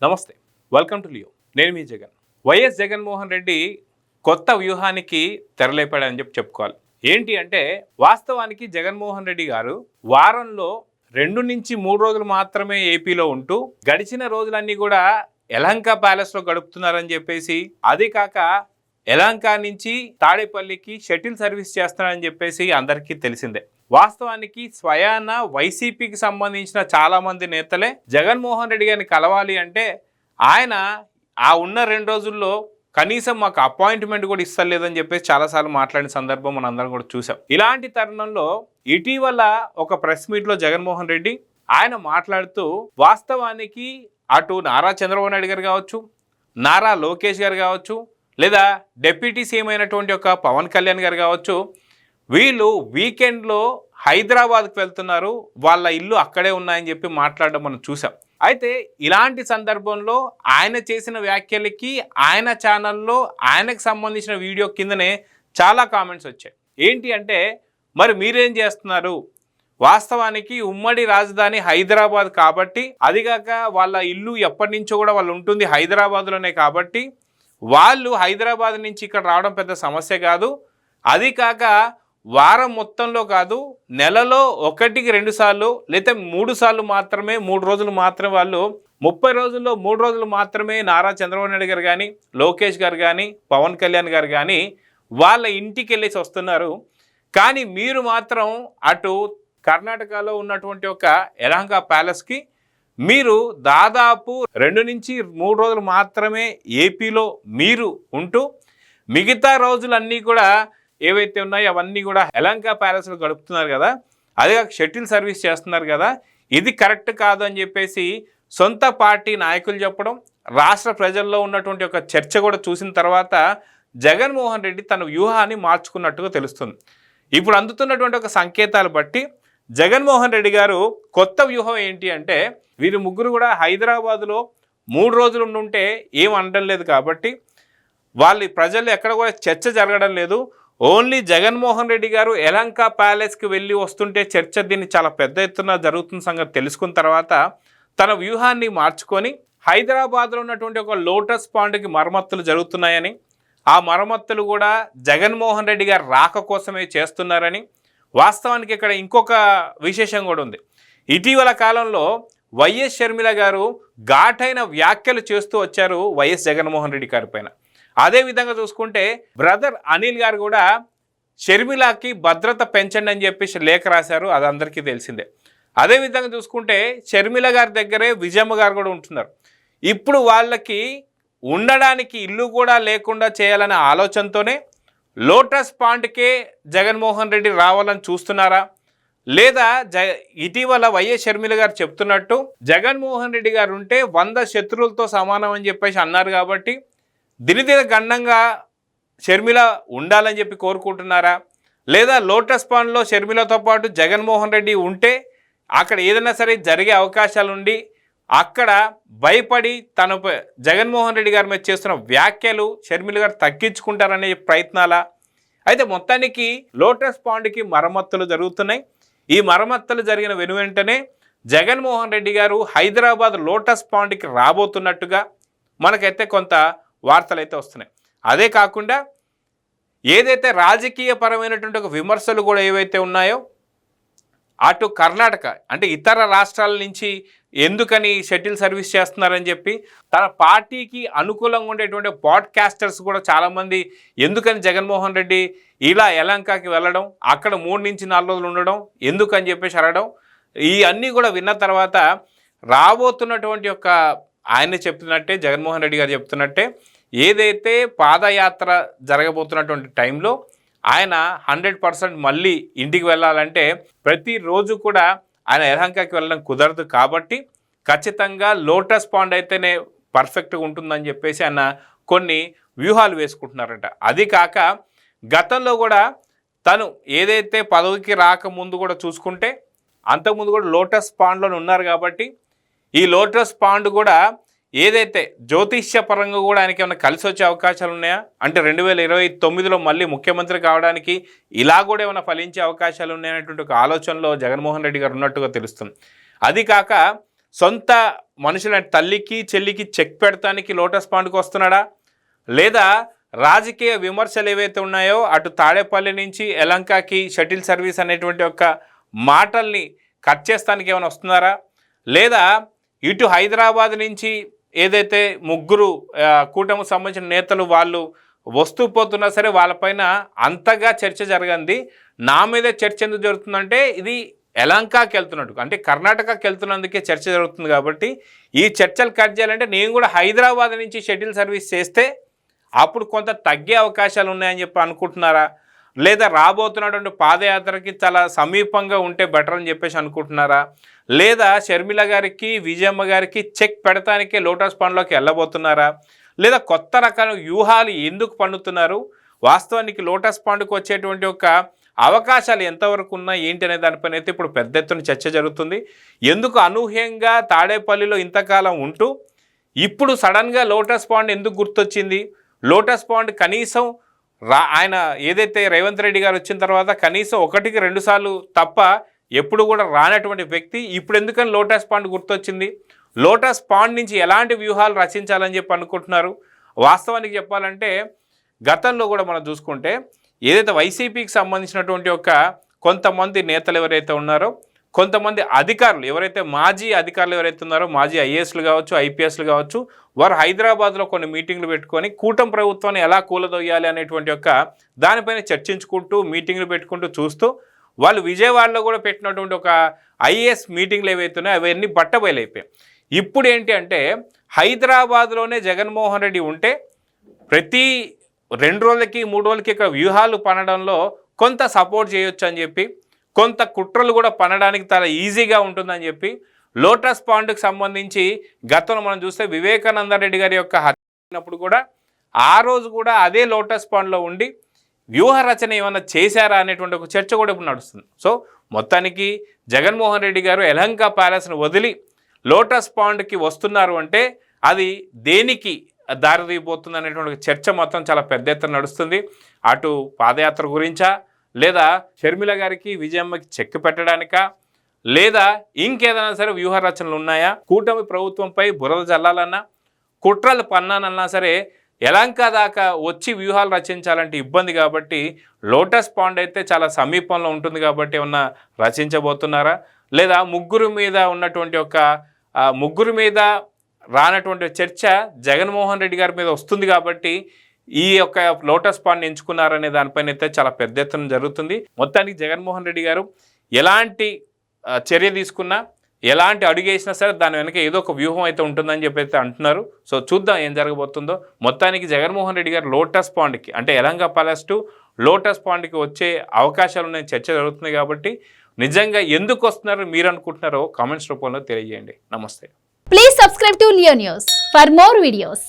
నమస్తే, welcome to Leo. నేను మీ Jagan. YS Jaganmohan Reddy కొత్త వ్యూహానికి తెరలేపాడని చెప్పుకోవాలి. ఏంటి అంటే వాస్తవానికి జగన్మోహన్ రెడ్డి గారు వారంలో 2 నుంచి 3 రోజులు మాత్రమే ఏపీలో ఉంటూ గడిచిన రోజులన్నీ కూడా యలహంక ప్యాలెస్లో గడుపుతున్నారని చెప్పేసి, అది కాక యలహంక నుంచి తాడేపల్లికి షటిల్ సర్వీస్ చేస్తున్నారని చెప్పేసి అందరికీ తెలిసిందే. వాస్తవానికి స్వయాన వైసీపీకి సంబంధించిన చాలామంది నేతలే జగన్మోహన్ రెడ్డి గారిని కలవాలి అంటే ఆయన ఆ ఉన్న 2 రోజుల్లో కనీసం మాకు అపాయింట్మెంట్ కూడా ఇస్తలేదని చెప్పేసి చాలాసార్లు మాట్లాడిన సందర్భం మనం అందరం కూడా చూసాం. ఇలాంటి తరుణంలో ఇటీవల ఒక ప్రెస్ మీట్లో జగన్మోహన్ రెడ్డి ఆయన మాట్లాడుతూ వాస్తవానికి అటు నారా చంద్రబాబు నాయుడు గారు కావచ్చు, నారా లోకేష్ గారు కావచ్చు, లేదా డిప్యూటీ సీఎం అయినటువంటి ఒక పవన్ కళ్యాణ్ గారు కావచ్చు, వీళ్ళు వీకెండ్లో హైదరాబాద్కి వెళ్తున్నారు, వాళ్ళ ఇల్లు అక్కడే ఉన్నాయని చెప్పి మాట్లాడడం మనం చూసాం. అయితే ఇలాంటి సందర్భంలో ఆయన చేసిన వ్యాఖ్యలకి ఆయన ఛానల్లో ఆయనకు సంబంధించిన వీడియో కిందనే చాలా కామెంట్స్ వచ్చాయి. ఏంటి అంటే మరి మీరేం చేస్తున్నారు, వాస్తవానికి ఉమ్మడి రాజధాని హైదరాబాద్ కాబట్టి, అదిగాక వాళ్ళ ఇల్లు ఎప్పటి నుంచో కూడా వాళ్ళు ఉంటుంది హైదరాబాద్లోనే కాబట్టి వాళ్ళు హైదరాబాద్ నుంచి ఇక్కడ రావడం పెద్ద సమస్య కాదు, అది కాక వారం మొత్తంలో కాదు నెలలో 1-2 సార్లు లేదా 3 సార్లు మాత్రమే 3 రోజులు మాత్రమే వాళ్ళు 30 రోజుల్లో 3 రోజులు మాత్రమే నారా చంద్రబాబు నాయుడు గారు కానీ, లోకేష్ గారు కానీ, పవన్ కళ్యాణ్ గారు కానీ వాళ్ళ ఇంటికి వెళ్ళేసి వస్తున్నారు. కానీ మీరు మాత్రం అటు కర్ణాటకలో ఉన్నటువంటి ఒక యలహంక ప్యాలెస్కి మీరు దాదాపు 2 నుంచి 3 రోజులు మాత్రమే ఏపీలో మీరు ఉంటూ మిగతా రోజులన్నీ కూడా ఏవైతే ఉన్నాయో అవన్నీ కూడా యలహంక ప్యాలెస్లో గడుపుతున్నారు కదా, అదే షటిల్ సర్వీస్ చేస్తున్నారు కదా, ఇది కరెక్ట్ కాదు అని చెప్పేసి సొంత పార్టీ నాయకులు చెప్పడం, రాష్ట్ర ప్రజల్లో ఉన్నటువంటి ఒక చర్చ కూడా చూసిన తర్వాత జగన్మోహన్ రెడ్డి తన వ్యూహాన్ని మార్చుకున్నట్టుగా తెలుస్తుంది. ఇప్పుడు అందుతున్నటువంటి ఒక సంకేతాలు బట్టి జగన్మోహన్ రెడ్డి గారు కొత్త వ్యూహం ఏంటి అంటే వీరు ముగ్గురు కూడా హైదరాబాదులో 3 రోజులు ఉండుంటే ఏం అనడం లేదు కాబట్టి వాళ్ళ ప్రజలు ఎక్కడ కూడా చర్చ జరగడం లేదు. ఓన్లీ జగన్మోహన్ రెడ్డి గారు యలహంక ప్యాలెస్కి వెళ్ళి వస్తుంటే చర్చ దీన్ని చాలా పెద్ద ఎత్తున జరుగుతున్న సంగతి తెలుసుకున్న తర్వాత తన వ్యూహాన్ని మార్చుకొని హైదరాబాద్లో ఉన్నటువంటి ఒక లోటస్ పాండ్కి మరమ్మతులు జరుగుతున్నాయని, ఆ మరమ్మతులు కూడా జగన్మోహన్ రెడ్డి గారు రాక కోసమే చేస్తున్నారని, వాస్తవానికి ఇక్కడ ఇంకొక విశేషం కూడా ఉంది. ఇటీవల కాలంలో వైఎస్ షర్మిల గారు ఘాటైన వ్యాఖ్యలు చేస్తూ వచ్చారు వైఎస్ జగన్మోహన్ రెడ్డి గారి పైన. అదేవిధంగా చూసుకుంటే బ్రదర్ అనిల్ గారు కూడా షర్మిలకి భద్రత పెంచండి అని చెప్పేసి లేఖ రాశారు, అది అందరికీ తెలిసిందే. అదేవిధంగా చూసుకుంటే షర్మిల గారి దగ్గరే విజయమ్మ గారు కూడా ఉంటున్నారు. ఇప్పుడు వాళ్ళకి ఉండడానికి ఇల్లు కూడా లేకుండా చేయాలనే ఆలోచనతోనే లోటస్ పాండ్కే జగన్మోహన్ రెడ్డి రావాలని చూస్తున్నారా, లేదా ఇటీవల వైఎస్ షర్మిల గారు చెప్తున్నట్టు జగన్మోహన్ రెడ్డి గారు ఉంటే 100 శత్రువులతో సమానం అని చెప్పేసి అన్నారు కాబట్టి దినదిన గండంగా షర్మిల ఉండాలని చెప్పి కోరుకుంటున్నారా, లేదా లోటస్ పాండ్లో షర్మిలతో పాటు జగన్మోహన్ రెడ్డి ఉంటే అక్కడ ఏదైనా సరే జరిగే అవకాశాలుండి అక్కడ భయపడి తను జగన్మోహన్ రెడ్డి గారి మీద చేస్తున్న వ్యాఖ్యలు షర్మిల గారు తగ్గించుకుంటారనే ప్రయత్నాలా? అయితే మొత్తానికి లోటస్ పాండ్కి మరమ్మతులు జరుగుతున్నాయి. ఈ మరమ్మతులు జరిగిన వెనువెంటనే జగన్మోహన్ రెడ్డి గారు హైదరాబాద్ లోటస్ పాండ్కి రాబోతున్నట్టుగా మనకైతే కొంత వార్తలు అయితే వస్తున్నాయి. అదే కాకుండా ఏదైతే రాజకీయ పరమైనటువంటి ఒక విమర్శలు కూడా ఏవైతే ఉన్నాయో అటు కర్ణాటక అంటే ఇతర రాష్ట్రాల నుంచి ఎందుకని షటిల్ సర్వీస్ చేస్తున్నారని చెప్పి తన పార్టీకి అనుకూలంగా ఉండేటువంటి పాడ్కాస్టర్స్ కూడా చాలామంది ఎందుకని జగన్మోహన్ రెడ్డి ఇలా యలహంకకి వెళ్ళడం, అక్కడ 3 నుంచి 4 రోజులు ఉండడం ఎందుకని చెప్పేసి అడగడం, ఈ అన్నీ కూడా విన్న తర్వాత రాబోతున్నటువంటి ఒక ఆయన చెప్తున్నట్టే జగన్మోహన్ రెడ్డి గారు చెప్తున్నట్టే ఏదైతే పాదయాత్ర జరగబోతున్నటువంటి టైంలో ఆయన 100% మళ్ళీ ఇంటికి వెళ్ళాలంటే ప్రతిరోజు కూడా ఆయన యలహంకకి వెళ్ళడం కుదరదు కాబట్టి ఖచ్చితంగా లోటస్ పాండ్ అయితేనే పర్ఫెక్ట్గా ఉంటుందని చెప్పేసి ఆయన కొన్ని వ్యూహాలు వేసుకుంటున్నారట. అది కాక గతంలో కూడా తను ఏదైతే పదవికి రాకముందు కూడా చూసుకుంటే అంతకుముందు కూడా లోటస్ పాండ్లోనే ఉన్నారు కాబట్టి ఈ లోటస్ పాండ్ కూడా ఏదైతే జ్యోతిష్య పరంగా కూడా ఆయనకి ఏమైనా కలిసి వచ్చే అవకాశాలు ఉన్నాయా అంటే 2029లో మళ్ళీ ముఖ్యమంత్రి కావడానికి ఇలా కూడా ఏమైనా ఫలించే అవకాశాలు ఉన్నాయనేటువంటి ఒక ఆలోచనలో జగన్మోహన్ రెడ్డి గారు ఉన్నట్టుగా తెలుస్తుంది. అది కాక సొంత మనుషుల తల్లికి చెల్లికి చెక్ పెడతానికి లోటస్ పాండ్కి వస్తున్నాడా, లేదా రాజకీయ విమర్శలు ఏవైతే ఉన్నాయో అటు తాడేపల్లి నుంచి యలంకకి షటిల్ సర్వీస్ అనేటువంటి ఒక మాటల్ని కట్ చేస్తానికి ఏమైనా వస్తున్నారా, లేదా ఇటు హైదరాబాద్ నుంచి ఏదైతే ముగ్గురు కూటమికి సంబంధించిన నేతలు వాళ్ళు వస్తూ పోతున్నా సరే వాళ్ళపైన అంతగా చర్చ జరగంది, నా మీదే చర్చ ఎందుకు జరుగుతుందంటే ఇది యలంకకి వెళ్తున్నట్టు అంటే కర్ణాటకకి వెళ్తున్నందుకే చర్చ జరుగుతుంది. కాబట్టి ఈ చర్చలు కట్ చేయాలంటే నేను కూడా హైదరాబాద్ నుంచి షటిల్ సర్వీస్ చేస్తే అప్పుడు కొంత తగ్గే అవకాశాలు ఉన్నాయని చెప్పి అనుకుంటున్నారా, లేదా రాబోతున్నటువంటి పాదయాత్రకి చాలా సమీపంగా ఉంటే బెటర్ అని చెప్పేసి అనుకుంటున్నారా, లేదా షర్మిల గారికి విజయమ్మ గారికి చెక్ పెడతానికే లోటస్ పాండ్లోకి వెళ్ళబోతున్నారా, లేదా కొత్త రకాల వ్యూహాలు ఎందుకు పన్నుతున్నారు, వాస్తవానికి లోటస్ పాండ్కి వచ్చేటువంటి ఒక అవకాశాలు ఎంతవరకు ఉన్నాయి ఏంటి అనే దానిపైన అయితే ఇప్పుడు పెద్ద ఎత్తున చర్చ జరుగుతుంది. ఎందుకు అనూహ్యంగా తాడేపల్లిలో ఇంతకాలం ఉంటూ ఇప్పుడు సడన్గా లోటస్ పాండ్ ఎందుకు గుర్తొచ్చింది, లోటస్ పాండ్ కనీసం ఆయన ఏదైతే రేవంత్ రెడ్డి గారు వచ్చిన తర్వాత కనీసం 1-2 సార్లు తప్ప ఎప్పుడు కూడా రానటువంటి వ్యక్తి ఇప్పుడు ఎందుకని లోటస్ పాండ్ గుర్తొచ్చింది, లోటస్ పాండ్ నుంచి ఎలాంటి వ్యూహాలు రచించాలని చెప్పి అనుకుంటున్నారు. వాస్తవానికి చెప్పాలంటే గతంలో కూడా మనం చూసుకుంటే ఏదైతే వైసీపీకి సంబంధించినటువంటి ఒక కొంతమంది నేతలు ఎవరైతే ఉన్నారో, కొంతమంది అధికారులు ఎవరైతే మాజీ అధికారులు ఎవరైతే ఉన్నారో, మాజీ ఐఏఎస్లు కావచ్చు ఐపీఎస్లు కావచ్చు, వారు హైదరాబాద్లో కొన్ని మీటింగ్లు పెట్టుకొని కూటమి ప్రభుత్వాన్ని ఎలా కూలదొయ్యాలి అనేటువంటి ఒక దానిపైన చర్చించుకుంటూ మీటింగ్లు పెట్టుకుంటూ చూస్తూ వాళ్ళు విజయవాడలో కూడా పెట్టినటువంటి ఒక ఐఏఎస్ మీటింగ్లు ఏవైతే ఉన్నాయో అవన్నీ బట్టబయలైపోయాయి. ఇప్పుడు ఏంటి అంటే హైదరాబాద్లోనే జగన్మోహన్ రెడ్డి ఉంటే ప్రతి 2 రోజులకి 3 రోజులకి ఇక్కడ వ్యూహాలు పనడంలో కొంత సపోర్ట్ చేయొచ్చు అని చెప్పి, కొంత కుట్రలు కూడా పనడానికి చాలా ఈజీగా ఉంటుందని చెప్పి లోటస్ పాండ్కి సంబంధించి గతంలో మనం చూస్తే వివేకానంద రెడ్డి గారి యొక్క హత్యప్పుడు కూడా ఆ రోజు కూడా అదే లోటస్ పాండ్లో ఉండి వ్యూహ రచన ఏమైనా చేశారా అనేటువంటి ఒక చర్చ కూడా ఇప్పుడు నడుస్తుంది. సో మొత్తానికి జగన్మోహన్ రెడ్డి గారు యలంక ప్యాలెస్ను వదిలి లోటస్ పాండ్కి వస్తున్నారు అంటే అది దేనికి దారితీయబోతుంది అనేటువంటి చర్చ మొత్తం చాలా పెద్ద ఎత్తున నడుస్తుంది. అటు పాదయాత్ర గురించా, లేదా షర్మిల గారికి విజయమ్మకి చెక్ పెట్టడానికా, లేదా ఇంకేదైనా సరే వ్యూహ రచనలు ఉన్నాయా, కూటమి ప్రభుత్వంపై బురద చల్లాలన్నా కుట్రలు పన్నానన్నా సరే యలంక దాకా వచ్చి వ్యూహాలు రచించాలంటే ఇబ్బంది. కాబట్టి లోటస్ పాండ్ అయితే చాలా సమీపంలో ఉంటుంది కాబట్టి ఏమన్నా రచించబోతున్నారా, లేదా ముగ్గురు మీద ఉన్నటువంటి ఒక ముగ్గురు మీద రానటువంటి చర్చ జగన్మోహన్ రెడ్డి గారి మీద వస్తుంది కాబట్టి ఈ యొక్క లోటస్ పాండ్ ఎంచుకున్నారనే దానిపైన అయితే చాలా పెద్ద ఎత్తున జరుగుతుంది. మొత్తానికి జగన్మోహన్ రెడ్డి గారు ఎలాంటి చర్య తీసుకున్నా, ఎలాంటి అడుగు వేసినా సరే దాని వెనక ఏదో ఒక వ్యూహం అయితే ఉంటుందని చెప్పి అయితే అంటున్నారు. సో చూద్దాం ఏం జరగబోతుందో. మొత్తానికి జగన్మోహన్ రెడ్డి గారు లోటస్ పాండ్కి అంటే యలంక ప్యాలెస్ టు లోటస్ పాండ్కి వచ్చే అవకాశాలు ఉన్నాయి, చర్చ జరుగుతుంది. కాబట్టి నిజంగా ఎందుకు వస్తున్నారో మీరు అనుకుంటున్నారో కామెంట్స్ రూపంలో తెలియజేయండి. నమస్తే. Please subscribe to Leo News for more videos.